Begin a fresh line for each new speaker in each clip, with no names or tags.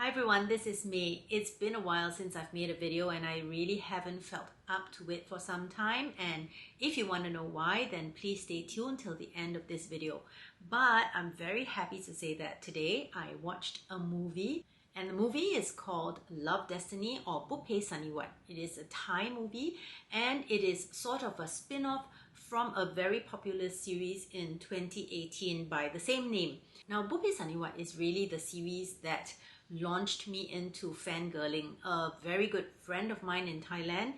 everyone, this is me. It's been a while since I've made a video and I really haven't felt up to it for some time, and if you want to know why, then please stay tuned till the end of this video. But I'm very happy to say that today I watched a movie, and the movie is called Love Destiny or Buppesanivas. It is a Thai movie and it is sort of a spin-off from a very popular series in 2018 by the same name. Now, Buppesanivas is really the series that launched me into fangirling. A very good friend of mine in Thailand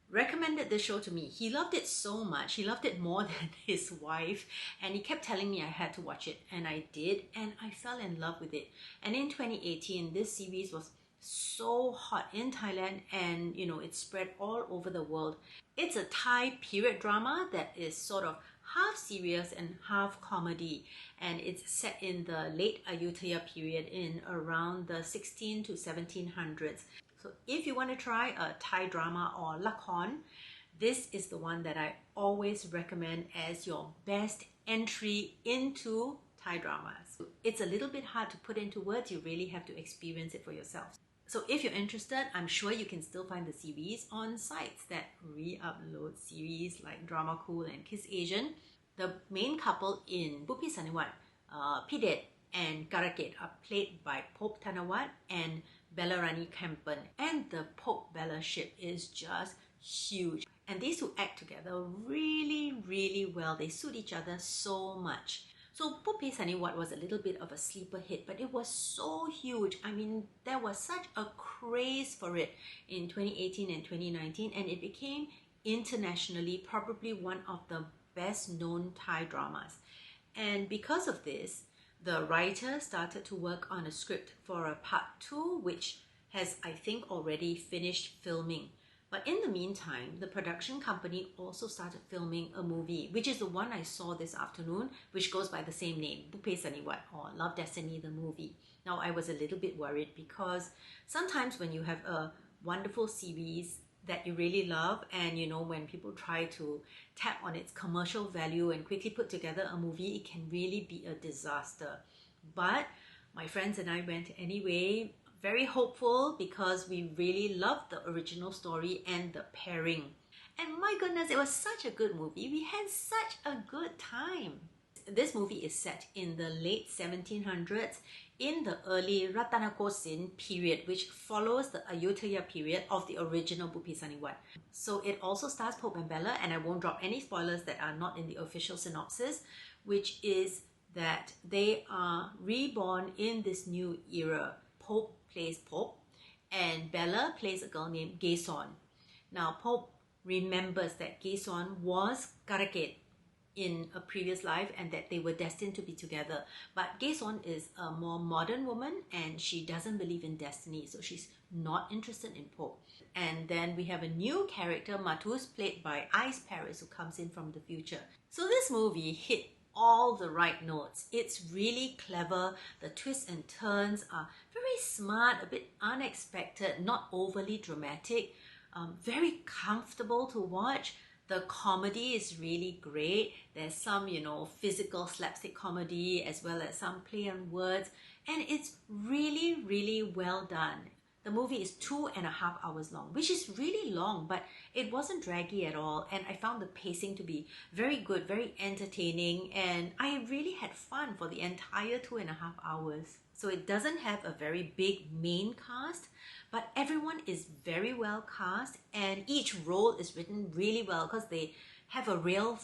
recommended the show to me. He loved it so much. He loved it more than his wife, and he kept telling me I had to watch it, and I did, and I fell in love with it. And in 2018, this series was so hot in Thailand, and it spread all over the world. It's a Thai period drama that is sort of half serious and half comedy, and it's set in the late Ayutthaya period in around the 16 to 1700s. So if you want to try a Thai drama or lakon, this is the one that I always recommend as your best entry into Thai dramas. It's a little bit hard to put into words. You really have to experience it for yourself. So if you're interested, I'm sure you can still find the series on sites that re-upload series like Drama Cool and Kiss Asian. The main couple in Buppesanivas, Pidet and Karaket, are played by Pope Thanawat and Bellarani Kempen, and the Pope Bella ship is just huge. And these two act together really well. They suit each other so much. So Buppesanivas was a little bit of a sleeper hit, but it was so huge. I mean, there was such a craze for it in 2018 and 2019, and it became internationally probably one of the best known Thai dramas. And because of this, the writer started to work on a script for a part 2, which has, I think, already finished filming. But in the meantime, the production company also started filming a movie, which is the one I saw this afternoon, which goes by the same name, Buppesanivas or Love Destiny The Movie. Now, I was a little bit worried because sometimes when you have a wonderful series that you really love, and when people try to tap on its commercial value and quickly put together a movie, it can really be a disaster. But my friends and I went anyway, very hopeful because we really loved the original story and the pairing. And my goodness, it was such a good movie. We had such a good time. This movie is set in the late 1700s in the early Ratanakosin period, which follows the Ayutthaya period of the original Buppesanivas. So it also stars Pope and Bella, and I won't drop any spoilers that are not in the official synopsis, which is that they are reborn in this new era. Pope plays Pope, and Bella plays a girl named Gason. Now, Pope remembers that Gason was Karaket in a previous life and that they were destined to be together. But Gason is a more modern woman and she doesn't believe in destiny, so she's not interested in Pope. And then we have a new character, Matus, played by Ice Paris, who comes in from the future. So this movie hit all the right notes. It's really clever. The twists and turns are very smart, a bit unexpected, not overly dramatic, very comfortable to watch. The comedy is really great. There's some, physical slapstick comedy as well as some play on words, and it's really well done. The movie is 2.5 hours long, which is really long, but it wasn't draggy at all, and I found the pacing to be very good, very entertaining, and I really had fun for the entire 2.5 hours. So it doesn't have a very big main cast, but everyone is very well cast, and each role is written really well because they have a real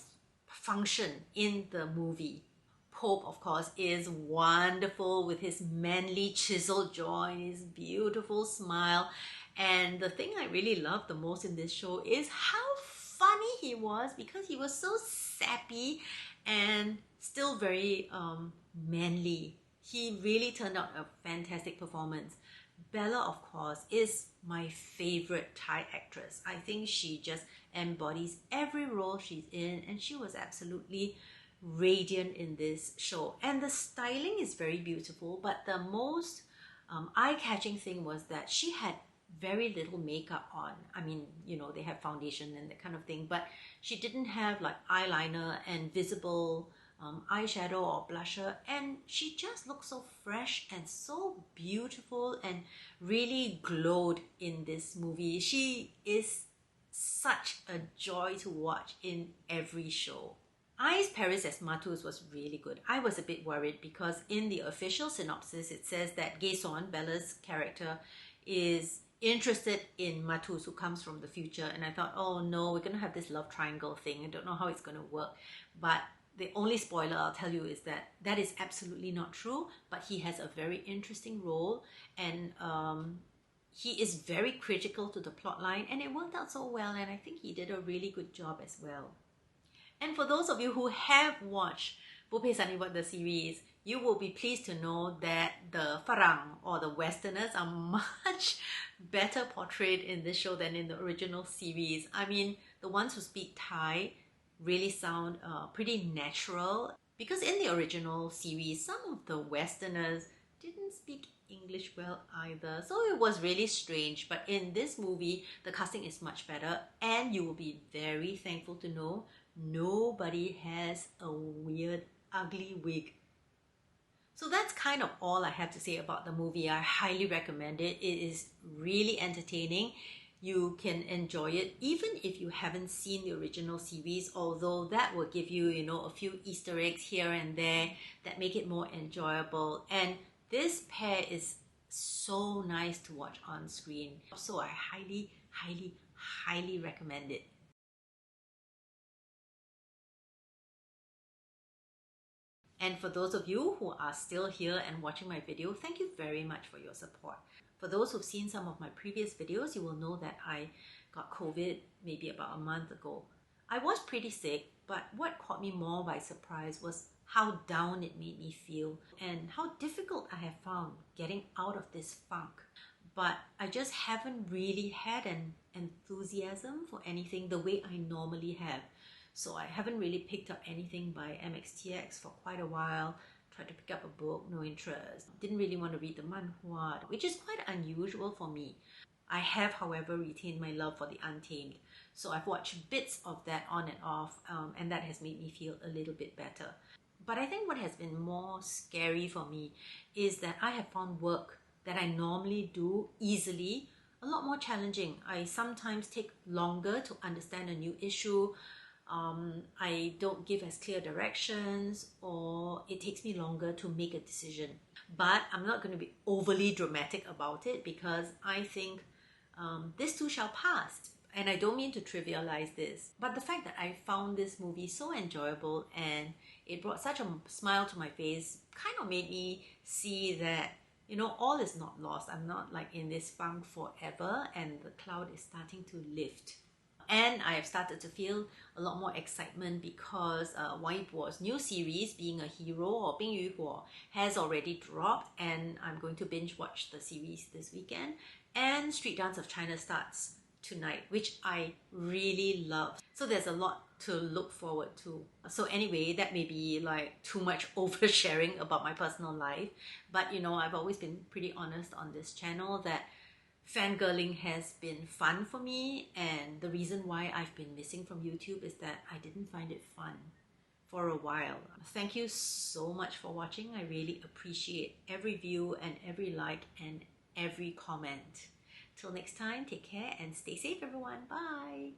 function in the movie. Pope, of course, is wonderful with his manly chiseled jaw and his beautiful smile. And the thing I really loved the most in this show is how funny he was, because he was so sappy and still very manly. He really turned out a fantastic performance. Bella, of course, is my favorite Thai actress. I think she just embodies every role she's in, and she was absolutely radiant in this show. And the styling is very beautiful, but the most eye-catching thing was that she had very little makeup on. I mean, they have foundation and that kind of thing, but she didn't have like eyeliner and visible eyeshadow or blusher, and she just looked so fresh and so beautiful and really glowed in this movie. She is such a joy to watch in every show. I's Paris as Matus was really good. I was a bit worried because in the official synopsis it says that Gaeson, Bella's character, is interested in Matus, who comes from the future, and I thought, oh no, we're going to have this love triangle thing. I don't know how it's going to work. But the only spoiler I'll tell you is that that is absolutely not true, but he has a very interesting role, and he is very critical to the plotline, and it worked out so well, and I think he did a really good job as well. And for those of you who have watched Buppesanivas The series, you will be pleased to know that the Farang, or the Westerners, are much better portrayed in this show than in the original series. I mean, the ones who speak Thai really sound pretty natural, because in the original series, some of the Westerners didn't speak English well either. So it was really strange. But in this movie, the casting is much better, and you will be very thankful to know nobody has a weird, ugly wig. So that's kind of all I have to say about the movie. I highly recommend it. It is really entertaining. You can enjoy it even if you haven't seen the original series, although that will give you, a few Easter eggs here and there that make it more enjoyable. And this pair is so nice to watch on screen. So I highly, highly, highly recommend it. And for those of you who are still here and watching my video, thank you very much for your support. For those who've seen some of my previous videos, you will know that I got COVID maybe about a month ago. I was pretty sick, but what caught me more by surprise was how down it made me feel and how difficult I have found getting out of this funk. But I just haven't really had an enthusiasm for anything the way I normally have. So I haven't really picked up anything by MXTX for quite a while. Tried to pick up a book, no interest. Didn't really want to read the manhwa, which is quite unusual for me. I have, however, retained my love for the Untamed. So I've watched bits of that on and off, and that has made me feel a little bit better. But I think what has been more scary for me is that I have found work that I normally do easily a lot more challenging. I sometimes take longer to understand a new issue. I don't give as clear directions, or it takes me longer to make a decision. But I'm not going to be overly dramatic about it, because I think this too shall pass. And I don't mean to trivialize this, but the fact that I found this movie so enjoyable and it brought such a smile to my face kind of made me see that, all is not lost. I'm not like in this funk forever, and the cloud is starting to lift. And I have started to feel a lot more excitement because Wang Yibo's new series, Being a Hero, or Bing Yu Huo, has already dropped, and I'm going to binge watch the series this weekend. And Street Dance of China starts tonight, which I really love. So there's a lot to look forward to. So anyway, that may be like too much oversharing about my personal life, but I've always been pretty honest on this channel that fangirling has been fun for me, and the reason why I've been missing from YouTube is that I didn't find it fun for a while. Thank you so much for watching. I really appreciate every view and every like and every comment. Till next time, take care and stay safe everyone. Bye!